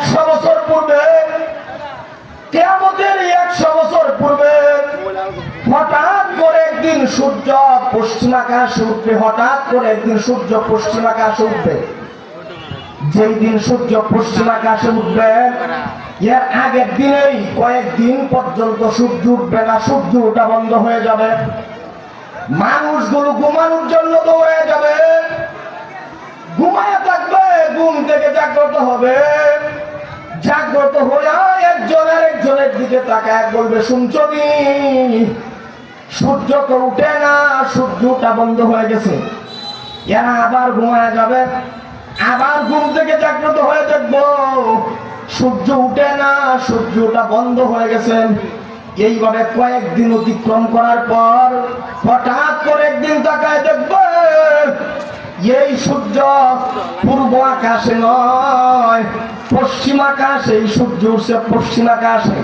100 বছর পূর্বে, কিয়ামতের 100 বছর পূর্বে হঠাৎ করে একদিন সূর্য পশ্চিম আকাশে উঠবে। হঠাৎ করে একদিন সূর্য পশ্চিম আকাশে উঠবে। যেই দিন সূর্য পশ্চিম আকাশে উঠবে, এর আগের দিনেই কয়েকদিন পর্যন্ত সূর্য উঠবে না, সূর্য ওঠা বন্ধ হয়ে যাবে। মানুষগুলো ঘুমানোর জন্য দৌড়ে যাবে, ঘুমায় থাকবে, ঘুম থেকে জাগ্রত হবে। জাগ্রত হয়ে একজন আরেকজনের দিকে তাকায় বলবে, শুনছো কি, সূর্য তো উঠে না, সূর্যটা বন্ধ হয়ে গেছে। এরা আবার ঘুমায় যাবে, আবার ঘুম থেকে জাগ্রত হয়ে দেখবো সূর্য উঠে না, সূর্যটা বন্ধ হয়ে গেছে। এইভাবে কয়েকদিন অতিক্রম করার পর হঠাৎ করে একদিন তাকায় দেখবে এই সূর্য পূর্ব আকাশে নয়, পশ্চিম আকাশে এই সূর্য উঠছে, পশ্চিম আকাশে।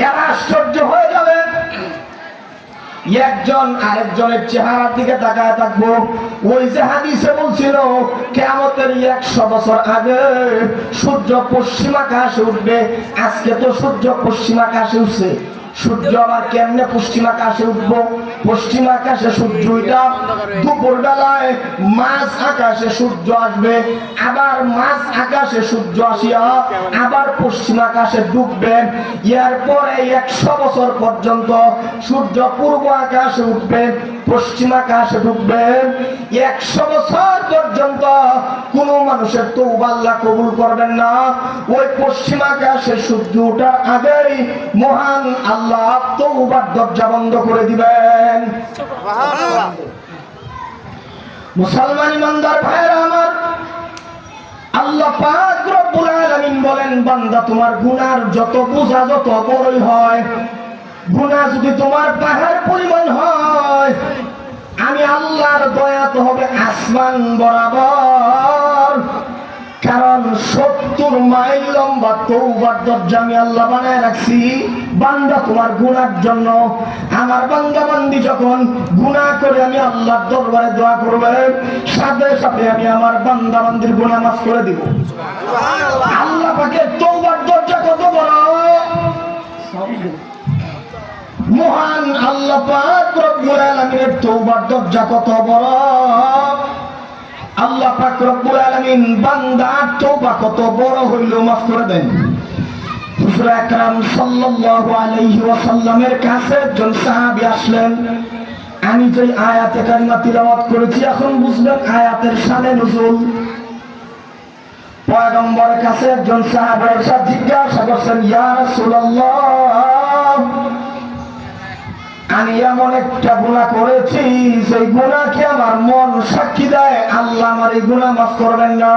এরা আশ্চর্য হয়ে যাবে, একজন আরেকজনের চেহারার দিকে তাকায় থাকবো। ওই যে হাদিসে বলছিল কিয়ামতের 100 বছর আগে সূর্য পশ্চিম আকাশে উঠবে, আজকে তো সূর্য পশ্চিম আকাশে উঠছে। সূর্য আবার কেমনে পশ্চিম আকাশে উঠবো? পশ্চিম আকাশে সূর্য ওইটা দুপুর বেলায় মাঝ আকাশে সূর্য আসবে, আবার মাঝ আকাশে সূর্য আসিয়া আবার পশ্চিম আকাশে ডুববে। এরপরে 100 বছর পর্যন্ত সূর্য পূর্ব আকাশে উঠবে, পশ্চিম আকাশে ডুববে। 100 বছর পর্যন্ত কোন মানুষের তওবা আল্লাহ কবুল করবেন না। ওই পশ্চিম আকাশে সূর্য ওঠার আগেই মহান আল্লাহ তওবার দরজা বন্ধ করে দিবেন। সুবহানাল্লাহ। মুসলমান ইমানদার ভাইরা আমার, আল্লাহ পাক রব্বুল আলামিন বলেন, বান্দা তোমার গুনার যত বোঝা যত বড়ই হয়, গুনাহ যদি তোমার পাহাড় পরিমাণ হয়, আমি আল্লাহর দয়া তো হবে আসমান বরাবর। কারণ 70 মাইল লম্বা তওবার দরজা আমি আল্লাহ বানায় রাখছি বান্দা তোমার গুনার জন্য। আমার বান্দা বান্দি যখন গুনাহ করে আমি আল্লাহর দরবারে দোয়া করবে, সাথে সাথে আমি আমার বান্দা বান্দির গুনাহ মাফ করে দিব। সুবহানাল্লাহ। আল্লাহ পাকের তওবার দরজা কত বড়, মহান আল্লাহ পাক রব্বুল আলামিনের তওবার দরজা কত বড়। আল্লাহ পাক রব্বুল আলামিন বান্দার তওবা কত বড় হইলো মাফ করে দেন। হুজুর আকরাম সাল্লাল্লাহু আলাইহি ওয়াসাল্লামের কাছে একজন সাহাবী আসলেন। আমি যে আয়াতে কারিমা তিলাওয়াত করেছি এখন বুঝবেন আয়াতের শানে নুজুল। পয়গম্বরের কাছে একজন সাহাবী এসে জিজ্ঞাসা করছেন, ইয়া রাসূলুল্লাহ, আমি এমন একটা গুনাহ করেছি সেই গুনাহকে আমার মন সাক্ষী দেয় আল্লাহ আমার এই গুনাহ মাফ করবেন না।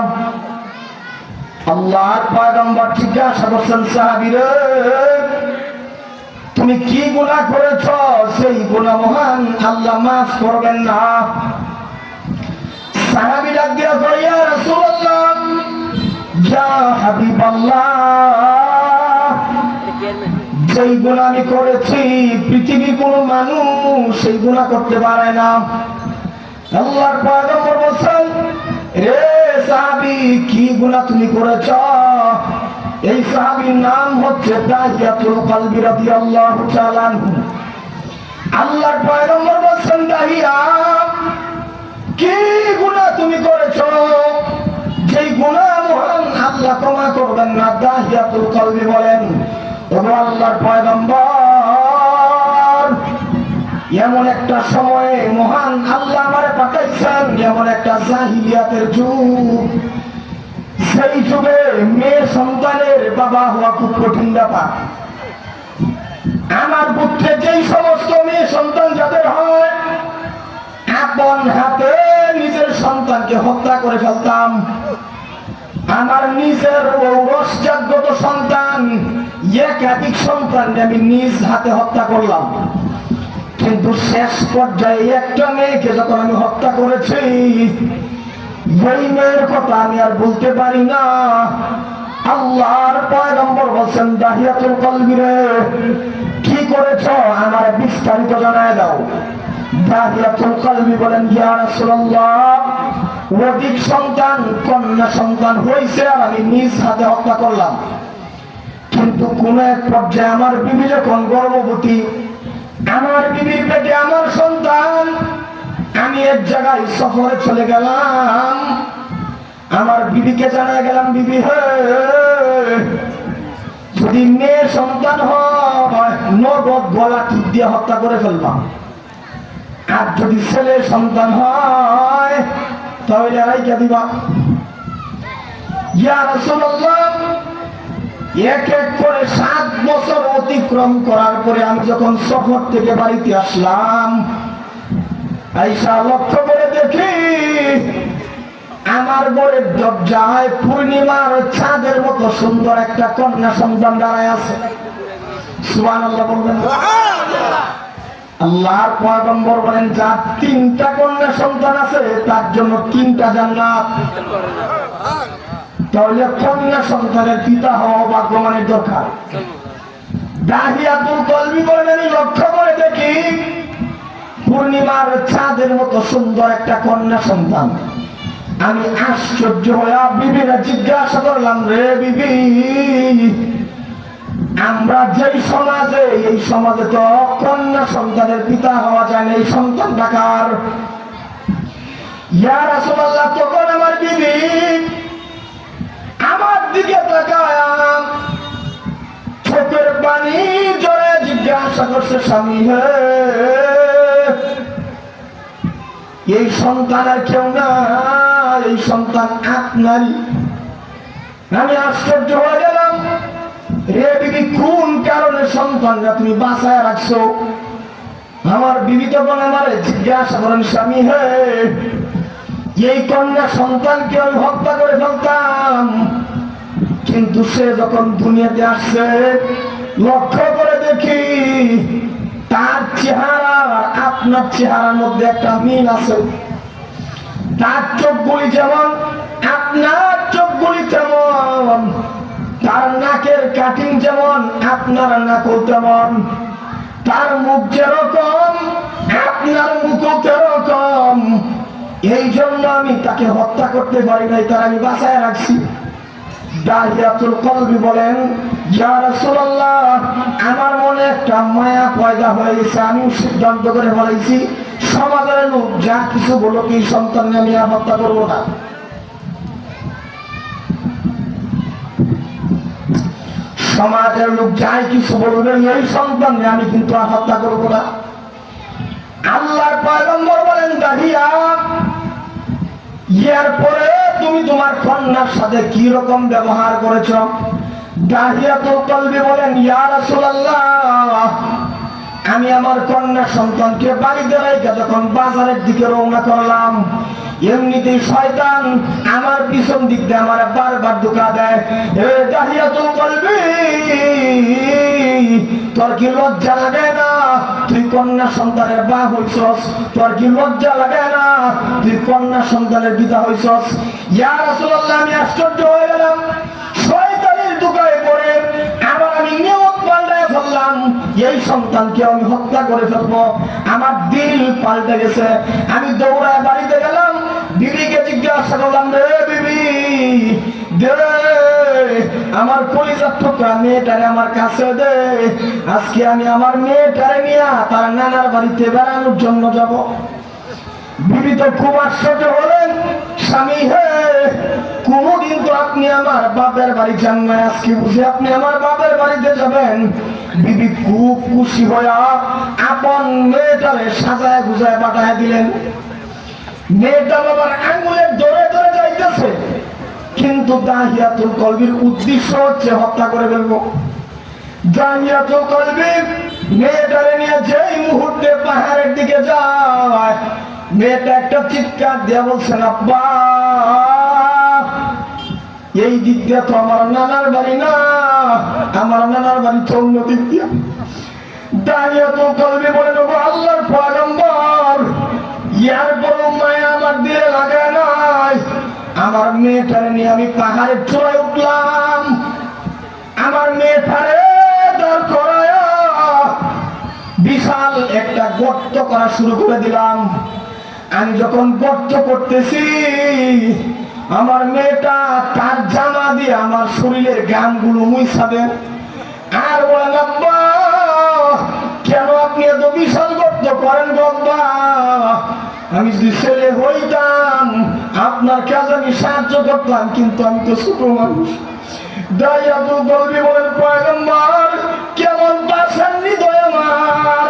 আল্লাহর পয়গম্বর জিজ্ঞাসা করছেন, সাহাবীরে তুমি কি গুনাহ করেছো সেই গুনাহ মহান আল্লাহ মাফ করবেন না? সাহাবী ডাক দিয়া কয়, ইয়া রাসূলুল্লাহ, ইয়া হাবিবাল্লাহ, যেই গুনাহ আমি করেছি পৃথিবীর কোন মানুষ সেই গুনাহ করতে পারে না। আল্লাহর পয়গম্বর বলেন, রে সাহাবী কি গুনাহ তুমি করেছো? এই সাহাবীর নাম হচ্ছে দাহিয়াতুল কলবি রাদিয়াল্লাহু তাআলা আনহু। আল্লাহর পয়গম্বর বলেন, দাহিয়া কি গুনাহ তুমি করেছো যেই গুনাহ মহান আল্লাহ ক্ষমা করবেন না? দাহিয়াতুল কলবি বলেন, আল্লাহর পয়গম্বর এমন একটা সময়ে মহান আল্লাহ আমারে পাঠাইছেন, এমন একটা জাহিলিয়াতের যুগ, সেই যুগে মেয়ে সন্তানের বাবা হওয়া খুব কঠিন ব্যাপার। আমার বুদ্ধে যেই সমস্ত মেয়ে সন্তান যাদের হয়, আপন হাতে নিজের সন্তানকে হত্যা করে ফেলতাম। আমার নিজের ঔরসজাত সন্তান একাধিক সন্তানকে আমি নিজ হাতে হত্যা করলাম, কিন্তু শেষ পর্যায়ে একটা মেয়েকে যখন আমি হত্যা করেছি, ওই মেয়ের কথা আমি আর বলতে পারি না। আল্লাহর পয়গম্বর বলেন, দাহিয়াতুল কলবি রে কি করেছো আমার বিস্তারিত জানায় দাও। দাহিয়াতুল কলবি বলেন, ইয়া রাসূলুল্লাহ, অধিক সন্তান কন্যা সন্তান হয়েছে আর আমি নিজ হাতে হত্যা করলাম। কিন্তু কোন এক পর্যায়ে আমার বিবি যখন গর্ভবতী, আমার বিবির পেটে আমার সন্তান, আমি এক জায়গায় সফরে চলে গেলাম। আমার বিবিকে জানা গেলাম, বিবি হে, যদি মেয়ে সন্তান হয় নগদ গলা টিপ দিয়ে হত্যা করে ফেলবাম, আর যদি ছেলে সন্তান হয় তাহলে রাইখা দিবা। ইয়া রাসূলুল্লাহ, এক এক করে 7 বছর অতিক্রম করার পরে আমি যখন সফর থেকে বাড়িতে আসলাম, আয়েশা লক্ষ্য করে দেখি আমার ঘরের দরজায় পূর্ণিমার চাঁদের মতো সুন্দর একটা কন্যা সন্তান দাঁড়ায় আছে। সুবহানাল্লাহ বলবেন। আল্লাহর পয়গম্বর বলেন, যার 3টা কন্যা সন্তান আছে তার জন্য 3টা জান্নাত। তাহলে কন্যা সন্তানের পিতা হওয়া ভাগ্যবানের দরকার। দাহিয়াতুল কলবি বলেন, আমি লক্ষ্য করে দেখি পূর্ণিমার চাঁদের মতো সুন্দর একটা কন্যা সন্তান। আমি আশ্চর্য হয়ে বিবিরা জিজ্ঞাসা করলাম, রে বিবি, আমরা যেই সমাজে, এই সমাজে তো কন্যা সন্তানের পিতা হওয়া যায় না, এই সন্তান কার? ইয়া রাসূলুল্লাহ, তখন আমার বিবি আমার দিকে তাকায় চোখের পানি জড়ে জিজ্ঞাসা করছে, স্বামী হে, এই সন্তান আর কেউ না, এই সন্তান আপনারই। আমি আশ্চর্য হয়ে গেলাম, রে বিবি, কোন কারণে সন্তানরা তুমি বাঁচায় রাখছো? আমার বিবি তখন আমারে জিজ্ঞাসা করেন, স্বামী হে, এই কন্যা সন্তানকে আমি হত্যা করে ফেলতাম, কিন্তু সে যখন দুনিয়াতে আসছে লক্ষ্য করে দেখি তার চেহারা আপনার চেহারার মধ্যে একটা মিল আছে। তার চোখগুলি যেমন আপনার চোখগুলি তেমন, তার নাকের কাটিং যেমন আপনার নাকও তেমন, তার মুখ যেরকম আপনার মুখও তেরকম। এই জন্য আমি তাকে হত্যা করতে পারি নাই, তার আমি বাঁচায় রাখছি। দাহিয়াতুল কলবি বলেন, ইয়া রাসূলুল্লাহ, আমার মনে একটা মায়া পয়দা হয়ে গেছে। আমি সিদ্ধান্ত করে বলেছি, সমাজের লোক যা কিছু বলো, এই সন্তানকে আমি আর হত্যা করবো না। সমাজের লোক যাই কিছু বলবে, এই সন্তানকে আমি কিন্তু আর হত্যা করবো না। আল্লাহর পয়গম্বর বলেন, দাহিয়া, এরপরে তুমি তোমার কন্যার সাথে কি রকম ব্যবহার করেছ? দাহিয়াতুল কলবি বলেন, ইয়া রাসূলুল্লাহ, আমি আমার কন্যা সন্তানকে বাড়িতে রেখে যখন বাজারের দিকে রওনা করলাম, এমনিতেই শয়তান আমার পিছন দিক দিয়ে আমার বারবার ধোঁকা দেয়। এ দাহিয়াতুল কলবি, তোর কি লজ্জা লাগে না? তুই কন্যা সন্তানের বাপ হইছস, তোর কি লজ্জা লাগে না? তুই কন্যা সন্তানের পিতা হইছস। ইয়া রাসূলুল্লাহ, আমি আশ্চর্য হয়ে গেলাম। শয়তানের ধোঁকায় পড়ে আবার আমি নিয়ত পাল্টায় ফেললাম, এই সন্তানকে আমি হত্যা করে ফেলবো। আমার দিল পাল্টে গেছে। আমি দৌড়ায় বাড়িতে গেলাম, বিবিকে জিজ্ঞাসা করলাম, রে বিবি, দে আমার কলিজার টুকরা মেয়েটারে আমার কাছে দে। আজকে আমি আমার মেয়েটারে নিয়ে তার নানার বাড়িতে বেড়ানোর জন্য যাব। বিবি তো খুব আশ্চর্য হলেন, স্বামী হে, কোনদিন তো আপনি আমার বাপের বাড়ি যান না, আজকে বুঝে আপনি আমার বাপের বাড়িতে যাবেন। বিবি খুব খুশি হইয়া আপন মেয়েটারে সাজায় গুজায় পাঠায় দিলেন। মেয়েটা বাবার আঙুলের ধরে ধরে যাইতেছে, কিন্তু দাহিয়াতুল কলবির উদ্দেশ্য হচ্ছে হত্যা করে ফেলবো। দাহিয়াতুল কলবি মেয়েটারে নিয়ে যেই মুহূর্তে পাহাড়ের দিকে যায়, মেয়েটা একটা চিৎকার দিয়ে বলছেন, আব্বা, এই দিক দিয়ে তো আমার নানার বাড়ি না, আমার নানার বাড়ি তো অন্য দিক দিয়ে। দাহিয়াতুল কলবি বলেন, ওগো আল্লাহর পয়গম্বর, ইয়ার বড় মায়া আমার দিলে লাগে নাই। আমার মেয়েটারে নিয়ে আমি পাহাড়ের চূড়ায় উঠলাম, আমার মেয়েটারে দাঁড় করায়া বিশাল একটা গর্ত করা শুরু করে দিলাম। আমি যখন গর্ত করতেছি আমার মেয়েটা তার জামা দিয়ে আমার শরীরের গামগুলো মুছাবে আর বলেন আব্বা কেন আপনি এত বিশাল গর্ত করেন বাবা? আমি যদি ছেলে হইতাম আপনার কাজে আমি সাহায্য করতাম, কিন্তু আমি তো ছোট মানুষ। দাইয়াতুল কলবি বলেন পয়গম্বর কেমন পাশান হৃদয় আমার,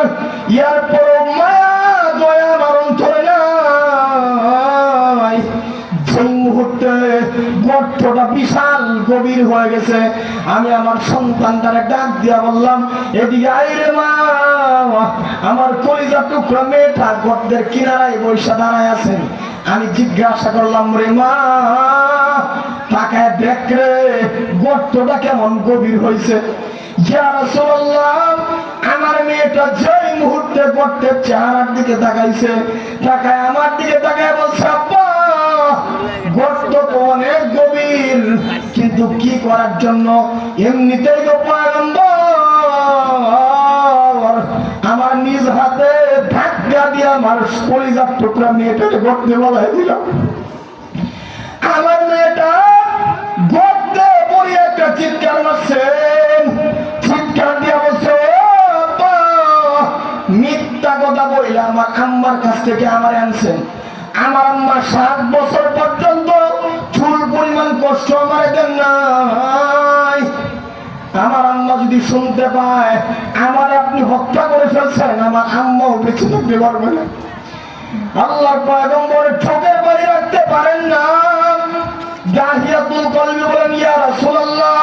এরপর মায়া দয়া আমার অন্তরে নাই। যেই মুহূর্তে গর্তটা বিশাল গভীর হয়ে গেছে আমি আমার সন্তানটারে ডাক দিয়া বললাম এদিকে আইরে মা। আমার কলিজার টুকরা মেয়েটা গর্তের কিনারায় বৈশা দাঁড়ায় আছেন। আমি জিজ্ঞাসা করলাম রে মা তাকায় দেখ রে গর্তটা কেমন গভীর হয়েছে। ইয়া রাসূলুল্লাহ আমার মেয়েটা যেই মুহূর্তে গর্তের চেহারার দিকে তাকাইছে, তাকায় আমার দিকে তাকায় বলছে আব্বা গর্ত তো অনেক গভীর, কিন্তু কি করার জন্য? এমনিতেই তো পয়গম্বর আমার নিজ হাতে ধাক্কা দিয়ে আমার কলিজার টুকরা মেয়েটাকে গর্তে বলাই দিলাম। আমার মেয়েটা গর্তে পড়ে একটা চিৎকার মারছে, চিৎকার দিয়ে বলছে মিথ্যা কথা বইলে আমার আম্মার কাছ থেকে আমার আনছেন। আমার আম্মা 7 বছর পর্যন্ত চুল পরিমাণ কষ্ট আমার দেন নাই। আমার আম্মা যদি শুনতে পায় আমার আপনি হত্যা করে ফেলছেন, আমার আম্মাও বেঁচে থাকতে পারবে না। আল্লাহর পয়গম্বরের চোখের বাড়ি রাখতে পারেন না। দাহিয়াতুল কলবি বলেন ইয়া রাসূলুল্লাহ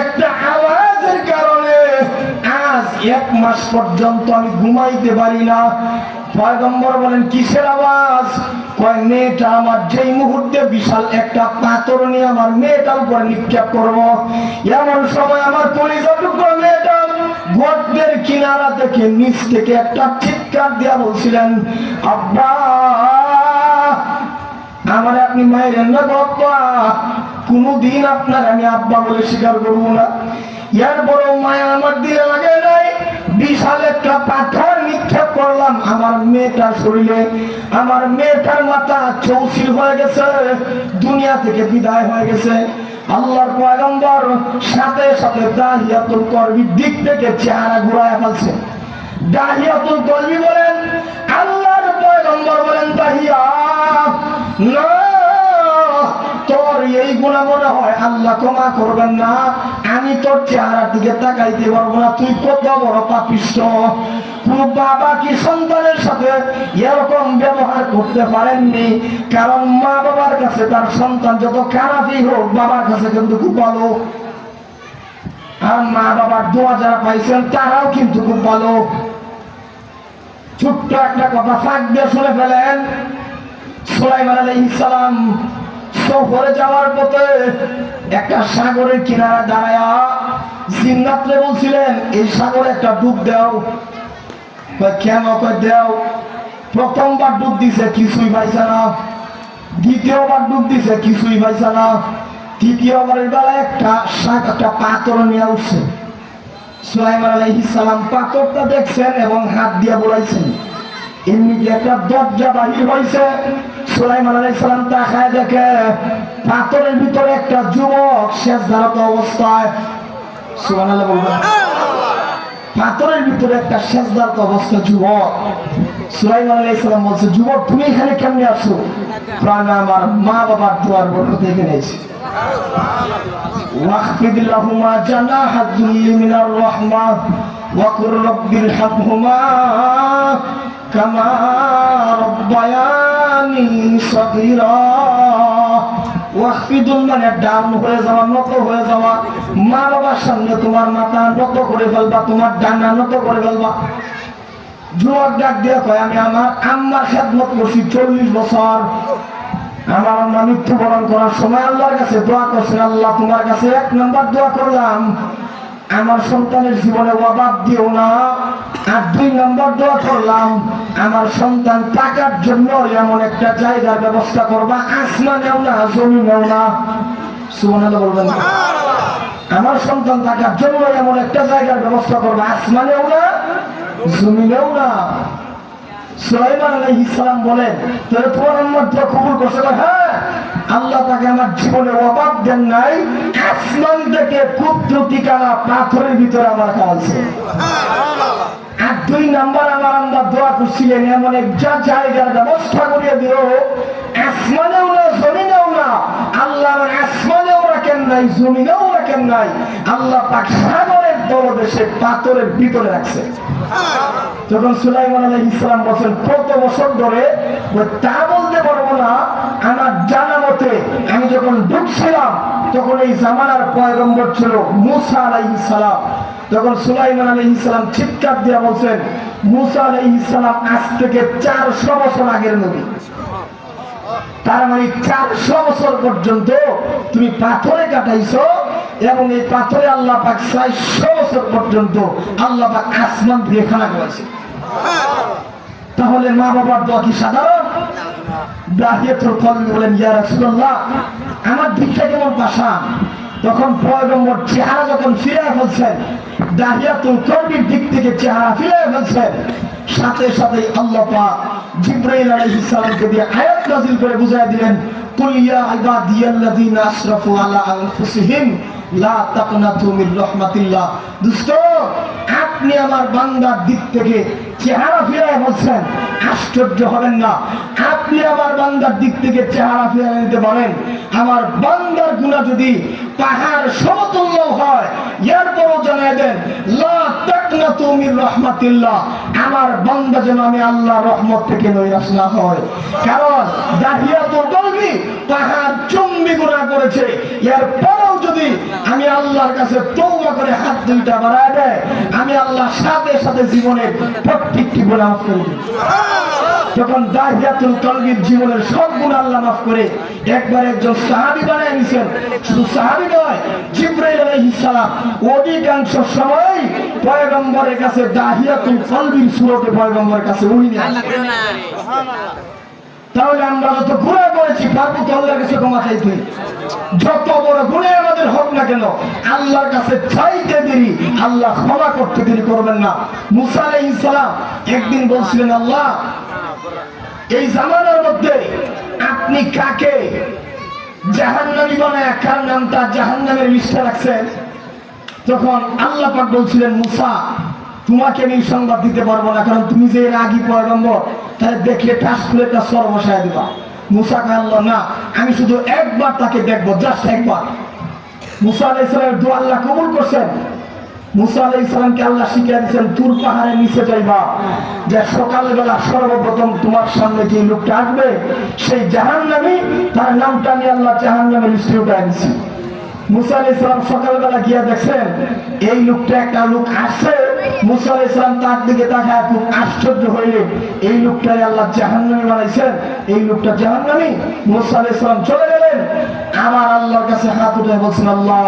একটা আওয়াজের কারণে আজ 1 মাস পর্যন্ত আমি ঘুমাইতে পারি না। পয়গম্বর বলেন কিসের আওয়াজ? কয় মেয়েটা আমার যেই মুহূর্তে বিশাল একটা পাথর নিয়ে আমার মেয়েটার উপর নিক্ষেপ করব, এমন সময় আমার কলিজার টুকরা মেয়েটা গর্তের কিনারা থেকে নিচ থেকে একটা চিৎকার দিয়া বলছিলেন আব্বা আমার আপনি মায়ের না বাবা, কোনদিন আপনার আমি আব্বা বলে স্বীকার করবো না। এর বড় মায়া আমার দিলে লাগে নাই। বিশাল একটা পাথর নিক্ষেপ করলাম আমার মেয়েটার শরীরে। আমার মেয়েটার মাথা চৌচির হয়ে গেছে, দুনিয়া থেকে বিদায় হয়ে গেছে। আল্লাহর পয়গম্বর সাথে সাথে দাহিয়াতুল কলবির দিক থেকে চেহারা ঘুরায় ফেলছে। দাহিয়াতুল কলবি বলেন আল্লাহর পয়গম্বর বলেন দাহিয়া না তোর এই গুনাহ মনে হয় আল্লাহ ক্ষমা করবেন না, আমি তোর চেহারার দিকে তাকাইতে পারবো না, তুই কত বড় পাপিষ্ঠ। কোন বাবা কি সন্তানের সাথে এরকম ব্যবহার করতে পারেননি? কারণ মা বাবার কাছে তার সন্তান যত খারাপই হোক বাবার কাছে কিন্তু খুব ভালো, আর মা বাবার দোয়া যারা পাইছেন তারাও কিন্তু খুব ভালো। ছোট্ট একটা কথা ফাঁক দিয়ে শুনে ফেলেন। সুলাইমান আলাইহিস সালাম সফরে যাওয়ার পথে একটা সাগরের কিনারা দাঁড়ায়া জিন্নাতরে বলছিলেন এই সাগরে একটা ডুব দাও। কেন? দাও। প্রথমবার ডুব দিছে কিছুই পাইছে না, দ্বিতীয়বার ডুব দিছে কিছুই পাইছে না, তৃতীয়বারের বেলায় একটা পাথর নিয়ে উঠছে। সুলাইমান আলাইহিস সালাম পাথরটা দেখছেন এবং হাত দিয়ে বলাইছেন। এমনি একটা দরজা বাহির হয়েছে। সুলাইমান আলাইহিস সালাম তাকায় দেখে পাথরের ভিতরে একটা যুবক সেজদারত অবস্থায়। সুবহানাল্লাহ বলবেন। পাথরের ভিতরে একটা সেজদারত অবস্থা যুবক। সুলাইমান আলাইহিস সালাম বলছে যুবক তুমি এখানে কেমনে আসছো? প্রাণ আমার মা বাবার দোয়ার বরকতে এখানে এসেছি। واخفض لهما جناح الذل من الرحمة وقل رب ارحمهما كما ربياني صغيرا। واخفض মানে ডাউন হয়ে যাওয়া, নত হয়ে যাওয়া। মা বাবার সামনে তোমার মাথা নত করে ফেলবা, তোমার ডানা নত করে ফেলবা। যুবক ডাক দিয়ে কয় আমি আমার আম্মার খেদমত করছি 40 বছর। আমার আম্মা মৃত্যুবরণ করার সময় আল্লাহর কাছে দোয়া করছেন, আল্লাহ তোমার কাছে 1 নম্বর দোয়া করলাম আমার সন্তানের জীবনে অভাব দিও না, আর 2 নম্বর দোয়া করলাম আমার সন্তান টাকার জন্য এমন একটা জায়গার ব্যবস্থা করবা আসমানেও না জমিনেও না। সুবহানাল্লাহ বলবেন। আমার সন্তান টাকার জন্য এমন একটা জায়গার ব্যবস্থা করবা আসমানেও না জমিনেও না। সুলাইমান আলাইহিস সালাম বলেন, তাহলে তোমার উম্মত তো কবুল করছে? হ্যাঁ, আল্লাহ তাকে আমার জীবনে অবাক দেন নাই, আসমান থেকে কুদরতিকানা পাথরের ভিতরে আমার খাওয়াইছে। আর 2 নাম্বার আমার আল্লাহ দোয়া করছিলেন, এমন একটা জায়গার ব্যবস্থা করিয়ে দিও, আসমানেও না জমিনেও না, আল্লাহ আমার আসমানেও রাখেন নাই জমিনেও রাখেন নাই, আল্লাহ পাক সাগরের তলদেশে পাথরের ভিতরে রাখছে। যখন সুলাইমান আলাইহিস সালাম বলেন কত বছর ধরে, তা বলতে পারবো না, আমার জানা মতে আমি যখন ঢুকছিলাম তখন এই জামানার পয়গম্বর ছিল মুসা আলাইহিস সালাম। তখন সুলাইমান আলাইহিস সালাম চিৎকার দিয়ে বলছেন, মুসা আলাইহিস সালাম আজ থেকে 400 বছর আগের নবী। তার মানে 400 বছর পর্যন্ত তুমি পাথরে কাটাইছো, এবং এই পাথরে আল্লাহ পাক 400 বছর পর্যন্ত আল্লাহ পাক আসমান দিয়ে খানা করেছে। তাহলে মা বাবার দোয়া কি সাধারণ? দাহিয়াতুল কলবি বলেন, ইয়া রাসূলুল্লাহ আমার দিকটা কেমন পাশান। তখন পয়গম্বর চেহারা যখন ফিরে ফেলছেন, দাহিয়াতুল কলবির দিক থেকে চেহারা ফিরে ফেলছেন, সাথে সাথে আল্লাহ পাক জিবরাইল আলাইহিস সালামকে দিয়ে আয়াত নাযিল করে বুঝায় দিলেন, কুল ইয়া ইবাদিয়াল্লাযিনা আসরাফু আলা আনফুসিহিম লা তাকনাতু মির রাহমাতিল্লাহ। দোস্ত, আপনি আমার বান্দার দিক থেকে চেহারা ফিরায় বলছেন, আশ্চর্য হবেন না। আপনি আমার বান্দার দিক থেকে চেহারা ফিরায় নিতে পারেন, আমার বান্দার গুনাহ যদি পাহাড় সমতুল্য হয়, এরপরও জানায় দেন লা তাকনাতু মির রাহমাতিল্লাহ, আমার বান্দা যেন আমি আল্লাহর রহমত থেকে নৈরাশ না হয়। কারণ দাহিয়াতুল কলবি পাহাড় চুম্বি গুনাহ করেছে, এরপরও যদি আমি আল্লাহর কাছে তওবা করে হাত দুইটা বাড়ায় দেয়, আমি আল্লাহ সাথে সাথে জীবনের প্রত্যেকটি গুনাহ মাফ করে দিই। যখন দাহিয়াতুল কলবির জীবনের সব গুনাহ আল্লাহ মাফ করে একবার একজন সাহাবী বানায় নিয়েছেন। শুধু সাহাবী নয়, জিবরাইল আলাইহিস সালাম অধিকাংশ সময় পয়গম্বরের কাছে দাহিয়াতুল কলবির সুরতে পয়গম্বরের কাছে ওহী নিয়ে আসেন। তাহলে আমরা যত গুনাহ করেছি পারবো তো আল্লাহর কাছে ক্ষমা চাইতে। যত বড় গুনাহ আমাদের হোক না কেন, আল্লাহর কাছে চাইতে দেরি, আল্লাহ ক্ষমা করতে দেরি করবেন না। মুসা আলাইহিস সালাম একদিন বলছিলেন, আল্লাহ এই জামানার মধ্যে আপনি কাকে জাহান্নামী বানায় কার নামটা জাহান্নামের লিস্টে রাখছেন? তখন আল্লাহ পাক বলছিলেন, মুসা তোমাকে আমি সংবাদ দিতে পারবো না, কারণ তুমি যে রাগী পয়গম্বর, তাই দেখলে টাস করে একটা সর বসায় দিবা। মুসা আল্লাহ না, আমি শুধু একবার তাকে দেখবো, জাস্ট একবার। মুসা আলাইহিস সালামের দোয়া আল্লাহ কবুল করছেন। মুসা আলাইহিস সালামকে আল্লাহ শিখিয়ে দিয়েছেন, তুর পাহাড়ের নিচে যাইবা, যে সকালবেলা সর্বপ্রথম তোমার সামনে যে লোকটা আসবে সেই জাহান্নামী, তার নামটা আমি আল্লাহ জাহান্নামের লিস্টে উঠায় দিয়েছি। মুসা আলাইহিস সালাম সকালবেলা গিয়া দেখছেন এই লোকটা, একটা লোক আসছে। মুসা আলাইহিস সালাম তার দিকে তাকায় খুব আশ্চর্য হইলেন, এই লোকটাই আল্লাহ জাহান্নামী বানাইছেন, এই লোকটা জাহান্নামী। মুসা আলাইহিস সালাম চলে গেলেন, আমার আল্লাহর কাছে হাত উঠে বলছেন, আল্লাহ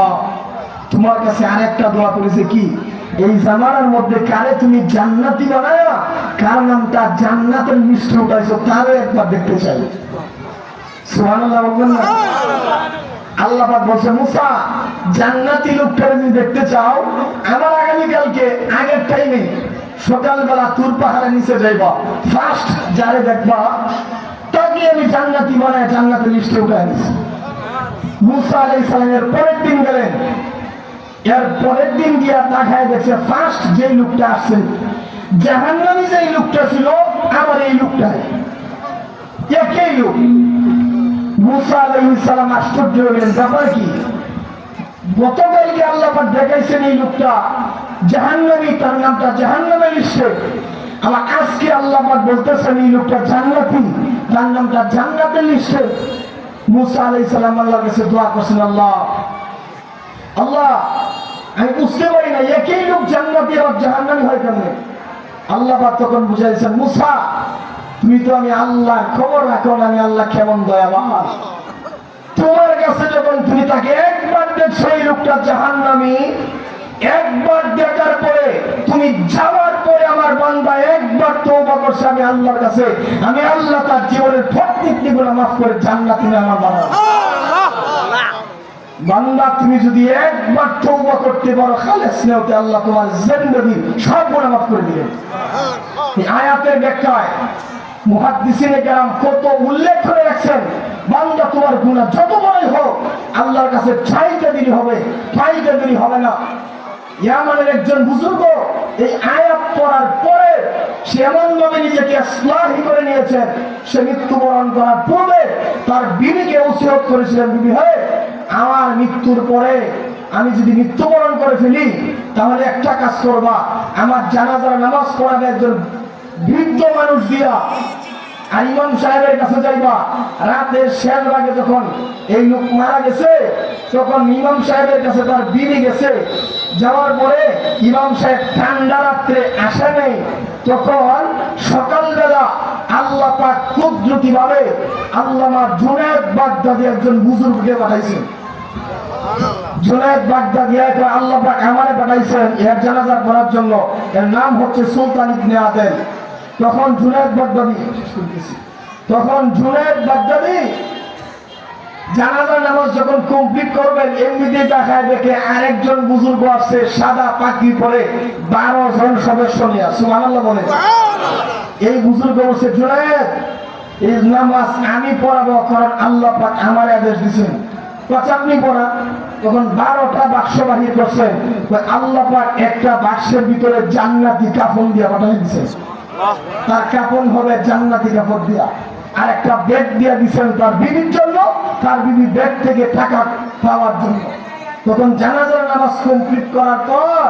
তোমার কাছে আরেকটা দোয়া করেছে, কি এই জামানার মধ্যে কারে তুমি জান্নাতি বানায়া কার নামটা জান্নাতের লিস্টে উঠাইছো, তারও একবার দেখতে চাই। সুবহানাল্লাহ বলবেন না? আল্লাহ পাক বলছে, মুসা জান্নাতি লোকটা যদি দেখতে চাও, আমার আগামীকালকে আগের টাইমে সকালবেলা তুর পাহাড়ের নিচে যাইবা, ফার্স্ট যারে দেখবা তাকে আমি জান্নাতি বানায় জান্নাতের লিস্টে উঠাই নিছি। মুসা আলাইহিস সালামের পরের দিন গেলেন, এর পরের দিন গিয়া তাকায় দেখছে ফার্স্ট যে লোকটা আসছে জাহান্নামী, যে লোকটা ছিল আবার এই লোকটাই একই লোক। মুসা আলাইহিস সালাম আশ্চর্য হলেন, ব্যাপার কি? গতকালকে আল্লাহ পাক দেখাইছেন এই লোকটা জাহান্নামী, তার নামটা জাহান্নামের লিস্টে, আবার আজকে আল্লাহ পাক বলতেছেন এই লোকটা জান্নাতি, তার নামটা জান্নাতের লিস্টে। মুসা আলাইহিস সালাম আল্লাহর কাছে দোয়া করছেন, আল্লাহ আল্লাহ আমি বুঝতে পারি না একই লোক জান্নাতি আর জাহান্নামী হয় কেমনে। আল্লাহ পাক তখন বুঝাইছেন, মুসা তুমি তো আমি আল্লাহ খবর রাখো না, আমি আল্লাহ কেমন দয়াবান। তোমার কাছে যখন তুমি তাকে একবার দেখছো এই লোকটা জাহান্নামী, একবার দেখার পরে তুমি যাওয়ার পরে আমার বান্দা একবার তওবা করছে আমি আল্লাহর কাছে, আমি আল্লাহ তার জীবনের প্রত্যেকটি গুনাহ মাফ করে জান্নাতি আমার বানাবো। বান্দা তুমি যদি একবার তওবা করতে পারো খালেস নিয়তে আল্লাহ তোমার জিন্দেগি সব গুনাহ মাফ করে দিবেন। এই আয়াতের ব্যাখ্যায় মুহাদ্দিসিনে কেরাম কত উল্লেখ করে রাখছেন, বান্দা তোমার গুনাহ যত বড়ই হোক আল্লাহর কাছে চাইতে দেরি হবে, পাইতে দেরি হবে না। ইয়ামানের একজন বুজুর্গ এই আয়াত পড়ার পরে সে এমনভাবে নিজেকে ইসলাহি করে নিয়েছেন, সে মৃত্যুবরণ করার পূর্বে তার বিবিকে ওসিয়ত করেছিলেন, বিবি হে, আমার মৃত্যুর পরে আমি যদি মৃত্যুবরণ করে ফেলি তাহলে একটা কাজ করবা, আমার জানাজার নামাজ পড়াবে একজন বৃদ্ধ মানুষ দিয়া, আর ইমাম সাহেবের কাছে যাইবা। রাতের শেষ ভাগে যখন এই লোক মারা গেছে তখন ইমাম সাহেবের কাছে তার বিবি গেছে, যাওয়ার পরে ইমাম সাহেব ঠান্ডা রাত্রে আসে নেই, তখন সকালবেলা আল্লাহ পাক কুদরতি ভাবে আল্লামা জুনায়েদ বাগদাদি একজন বুজুর্গকে পাঠাইছেন। জুনায়েদ বাগদাদি আল্লাহ পাক আমারে পাঠাইছেন এর জানাজা পড়ার জন্য, এর নাম হচ্ছে সুলতান ইবনে আদেল। তখন জুনায়েদ বাগদাদি জানাজার নামাজ যখন কমপ্লিট করবেন এমনিতে দেখায় দেখে আরেকজন বুজুর্গ আছে সাদা পাগড়ি পরে 12 জন সদস্য নিয়ে, সুবহানাল্লাহ বলে। এই বুজুর্গ বলছে, জুনায়েদ এই নামাজ আমি পড়াবো, কারণ আল্লাহ পাক আমার আদেশ দিয়েছেন। আপনি পড়া। তখন 12টা বাক্স বাহির করছেন, আল্লাহ পাক একটা বাক্সের ভিতরে জান্নাতি কাফন দিয়ে পাঠিয়ে দিয়েছেন, তার কাফন হবে জান্নাতি কাপড় দিয়া, আর একটা ব্যাগ দিয়া দিচ্ছেন তার বিবির জন্য, তার বিবি ব্যাগ থেকে টাকা পাওয়ার জন্য। তখন জানাজার নামাজ কমপ্লিট করার পর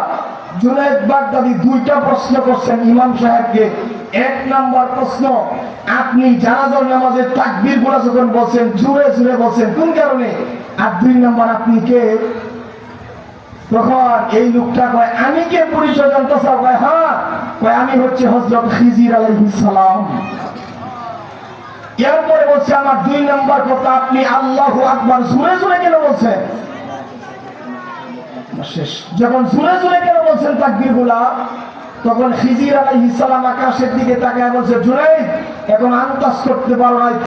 জুনায়েদ বাগদাদি 2টা প্রশ্ন করছেন ইমাম সাহেবকে। 1 নম্বর প্রশ্ন, আপনি জানাজার নামাজের তাকবীর গুলো যখন বলছেন জোরে জোরে বলছেন কোন কারণে? আর 2 নম্বর, আপনি কে? তখন এই লোকটা কয়, আমি কে? পরিচয় জানতে চাও? কয় হ্যাঁ। কয় আমি হচ্ছে হযরত খিজির আলাইহিস সালাম। এরপরে বলছে, আমার 2 নম্বর কথা, আপনি আল্লাহু আকবার জোরে জোরে কেন বলছেন? শেষ। যখন জোরে জোরে কেন বলছেন তাকবীর গুলা, তখন খিজির আলাইহিস সালাম আকাশের দিকে তাকায় বলছে, জুনায়েদ এখন আন্দাজ করতে পারো না